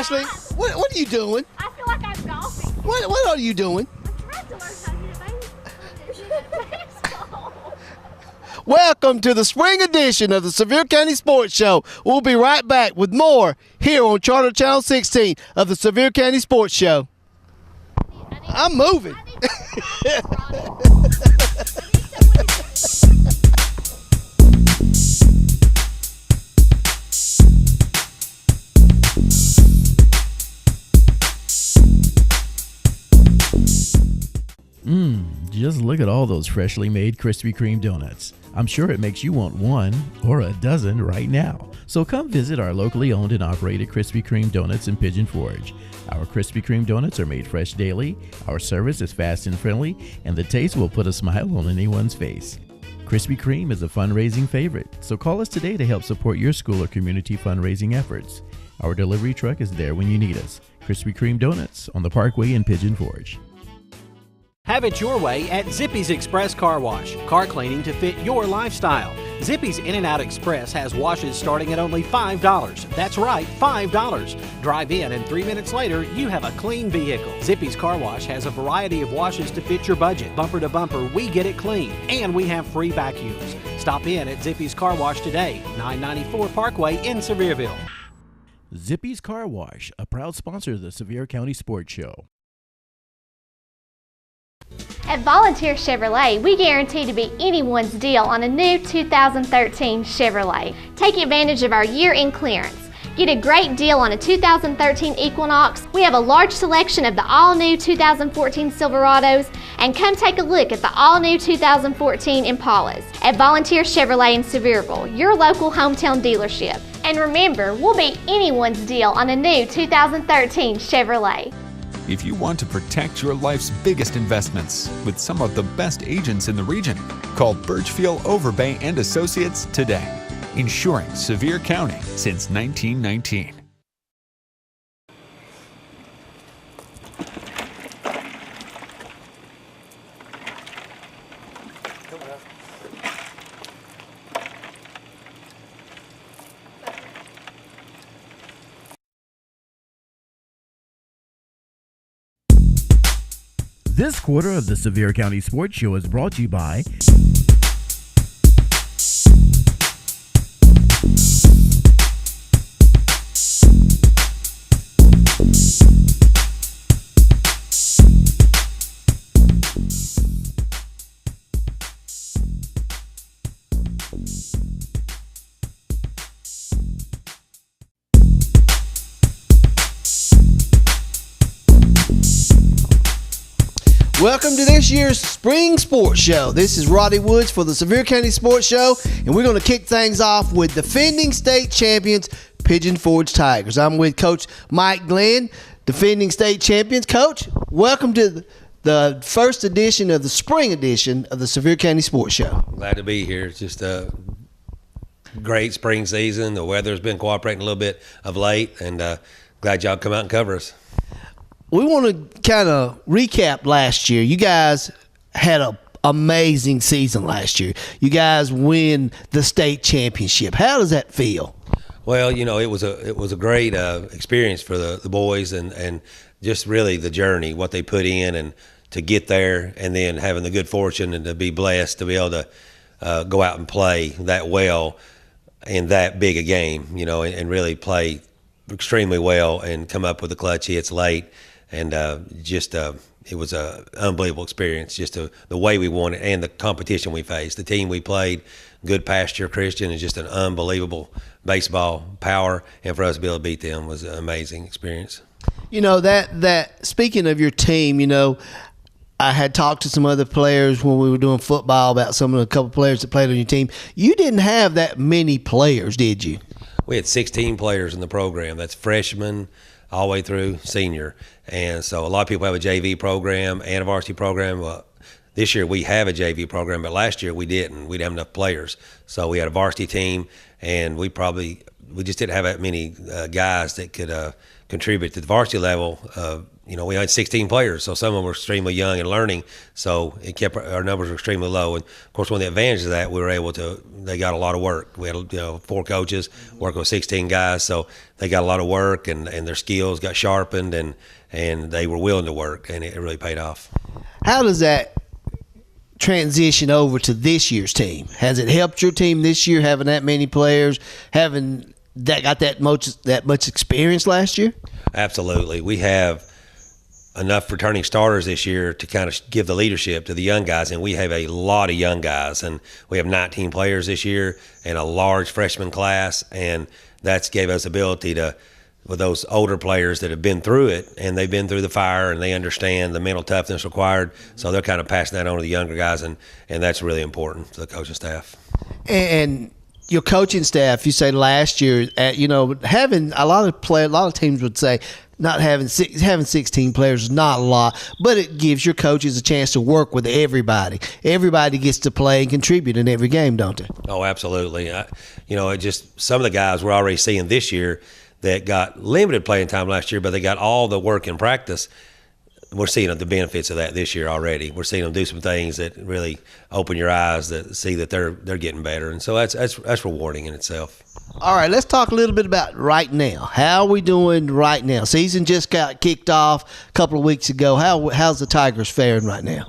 Ashley, what are you doing? I feel like I'm golfing. What are you doing? I'm trying to learn how to hit a baseball. Welcome to the spring edition of the Sevier County Sports Show. We'll be right back with more here on Charter Channel 16 of the Sevier County Sports Show. I'm moving. Just look at all those freshly made Krispy Kreme donuts. I'm sure it makes you want one or a dozen right now. So come visit our locally owned and operated Krispy Kreme donuts in Pigeon Forge. Our Krispy Kreme donuts are made fresh daily, our service is fast and friendly, and the taste will put a smile on anyone's face. Krispy Kreme is a fundraising favorite, so call us today to help support your school or community fundraising efforts. Our delivery truck is there when you need us. Krispy Kreme Donuts on the Parkway in Pigeon Forge. Have it your way at Zippy's Express Car Wash. Car cleaning to fit your lifestyle. Zippy's In-N-Out Express has washes starting at only $5. That's right, $5. Drive in and 3 minutes later, you have a clean vehicle. Zippy's Car Wash has a variety of washes to fit your budget. Bumper to bumper, we get it clean. And we have free vacuums. Stop in at Zippy's Car Wash today, 994 Parkway in Sevierville. Zippy's Car Wash, a proud sponsor of the Sevier County Sports Show. At Volunteer Chevrolet, we guarantee to be anyone's deal on a new 2013 Chevrolet. Take advantage of our year-end clearance. Get a great deal on a 2013 Equinox. We have a large selection of the all-new 2014 Silverados, and come take a look at the all-new 2014 Impalas. At Volunteer Chevrolet in Sevierville, your local hometown dealership. And remember, we'll be anyone's deal on a new 2013 Chevrolet. If you want to protect your life's biggest investments with some of the best agents in the region, call Birchfield Overbay and Associates today. Insuring Sevier County since 1919. This quarter of the Sevier County Sports Show is brought to you by Welcome to this year's Spring Sports Show. This is Roddy Woods for the Sevier County Sports Show, and we're going to kick things off with defending state champions, Pigeon Forge Tigers. I'm with Coach Mike Glenn, defending state champions. Coach, welcome to the first edition of the spring edition of the Sevier County Sports Show. Glad to be here. It's just a great spring season. The weather's been cooperating a little bit of late, and glad y'all come out and cover us. We want to kind of recap last year. You guys had an amazing season last year. You guys win the state championship. How does that feel? Well, you know, it was a great experience for the boys, and just really the journey, what they put in, and to get there, and then having the good fortune and to be blessed to be able to go out and play that well in that big a game, you know, and really play extremely well and come up with the clutch hits late. And it was an unbelievable experience, just the way we won it and the competition we faced. The team we played, Good Pasture Christian, is just an unbelievable baseball power, and for us to be able to beat them was an amazing experience. You know, that speaking of your team, you know, I had talked to some other players when we were doing football about some of the couple players that played on your team. You didn't have that many players, did you? We had 16 players in the program. That's freshmen all the way through senior. And so a lot of people have a JV program and a varsity program. Well, this year we have a JV program, but last year we didn't. We didn't have enough players. So we had a varsity team, and we probably we just didn't have that many guys that could contribute to the varsity level. We had 16 players, so some of them were extremely young and learning, so it kept our numbers were extremely low. And of course, one of the advantages of that, they got a lot of work. We had 4 coaches working with 16 guys, so they got a lot of work, and their skills got sharpened, and they were willing to work, and it really paid off. How does that transition over to this year's team? Has it helped your team this year, having that many players, having that got that much experience last year? Absolutely. We have enough returning starters this year to kind of give the leadership to the young guys, and we have a lot of young guys, and we have 19 players this year and a large freshman class, and that's gave us ability to, with those older players that have been through it, and they've been through the fire, and they understand the mental toughness required, so they're kind of passing that on to the younger guys, and that's really important to the coaching staff. And your coaching staff, you say last year, having a lot of teams would say not having 16 players is not a lot, but it gives your coaches a chance to work with everybody. Everybody gets to play and contribute in every game, don't they? Oh, absolutely. It just some of the guys we're already seeing this year that got limited playing time last year, but they got all the work and practice. We're seeing the benefits of that this year already. We're seeing them do some things that really open your eyes to see that they're getting better, and so that's rewarding in itself. All right, let's talk a little bit about right now. How are we doing right now? Season just got kicked off a couple of weeks ago. How's the Tigers faring right now?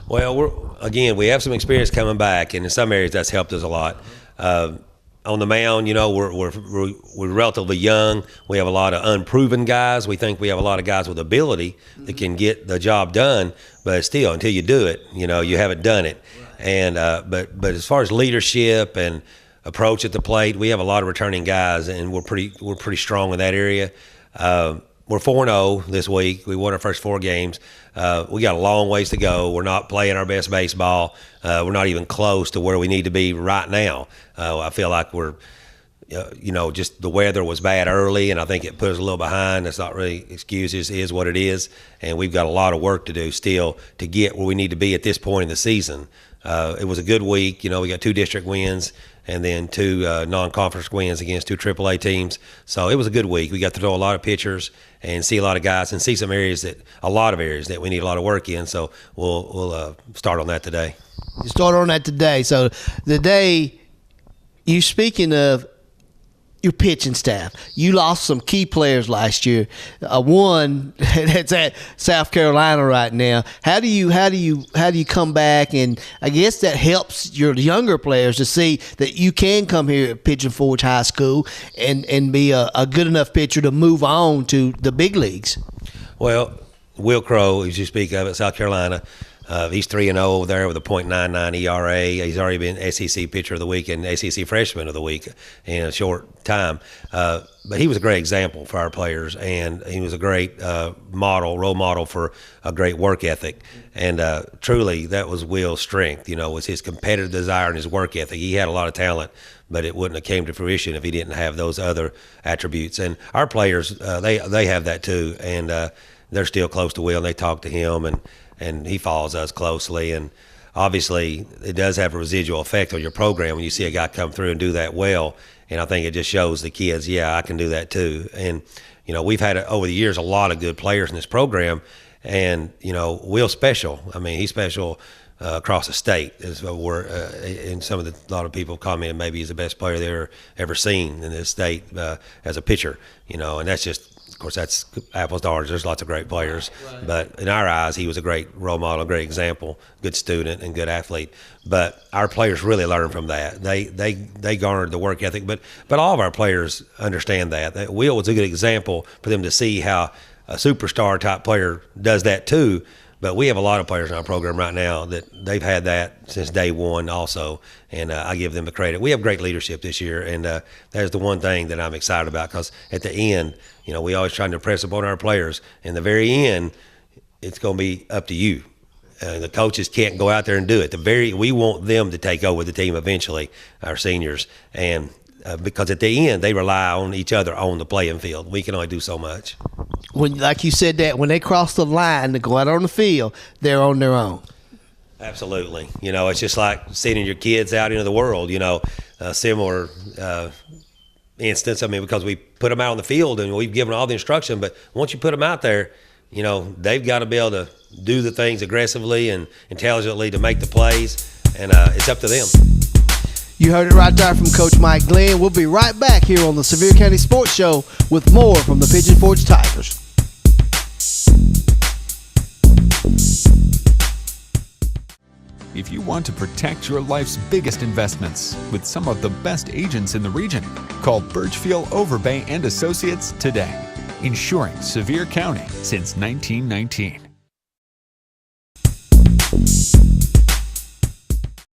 Well, we have some experience coming back, and in some areas that's helped us a lot. On the mound, we're relatively young. We have a lot of unproven guys. We think we have a lot of guys with ability that can get the job done, but still, until you do it, you haven't done it. And but as far as leadership and approach at the plate, we have a lot of returning guys, and we're pretty strong in that area. We're 4-0 this week. We won our first 4 games. We got a long ways to go. We're not playing our best baseball. We're not even close to where we need to be right now. I feel like we're, just the weather was bad early, and I think it put us a little behind. That's not really excuses. It is what it is, and we've got a lot of work to do still to get where we need to be at this point in the season. It was a good week. We got 2 district wins and then 2 non-conference wins against 2 AAA teams. So it was a good week. We got to throw a lot of pitchers and see a lot of guys and see a lot of areas that we need a lot of work in. So we'll start on that today. You start on that today. So the day you speaking of your pitching staff, you lost some key players last year. One that's at South Carolina right now. How do you come back? And I guess that helps your younger players to see that you can come here at Pigeon Forge High School and be a good enough pitcher to move on to the big leagues. Well, Will Crow, as you speak of, at South Carolina. He's 3-0 over there with a .99 ERA. He's already been SEC Pitcher of the Week and SEC Freshman of the Week in a short time. But he was a great example for our players, and he was a great role model for a great work ethic. And truly, that was Will's strength, was his competitive desire and his work ethic. He had a lot of talent, but it wouldn't have came to fruition if he didn't have those other attributes. And our players, they have that too, and they're still close to Will, and they talk to him, and he follows us closely. And obviously it does have a residual effect on your program when you see a guy come through and do that well. And I think it just shows the kids, I can do that too. And, we've had over the years a lot of good players in this program. And, Will's special. I mean, he's special across the state. And a lot of people commented maybe he's the best player they've ever seen in this state as a pitcher, and that's just, of course, that's apples to oranges. There's lots of great players, but in our eyes, he was a great role model, a great example, good student, and good athlete. But our players really learn from that. They garnered the work ethic, but all of our players understand that Will was a good example for them to see how a superstar type player does that too. But we have a lot of players in our program right now that they've had that since day one also, and I give them the credit. We have great leadership this year, and that is the one thing that I'm excited about, because at the end, we always try to impress upon our players. In the very end, it's going to be up to you. The coaches can't go out there and do it. We want them to take over the team eventually, our seniors, and because at the end, they rely on each other on the playing field. We can only do so much. When, like you said, that when they cross the line to go out on the field, they're on their own. Absolutely. It's just like sending your kids out into the world, similar instance. I mean, because we put them out on the field and we've given all the instruction, but once you put them out there, you know, they've got to be able to do the things aggressively and intelligently to make the plays, and it's up to them. You heard it right there from Coach Mike Glenn. We'll be right back here on the Sevier County Sports Show with more from the Pigeon Forge Tigers. If you want to protect your life's biggest investments with some of the best agents in the region, call Birchfield Overbay and Associates today, insuring Sevier County since 1919.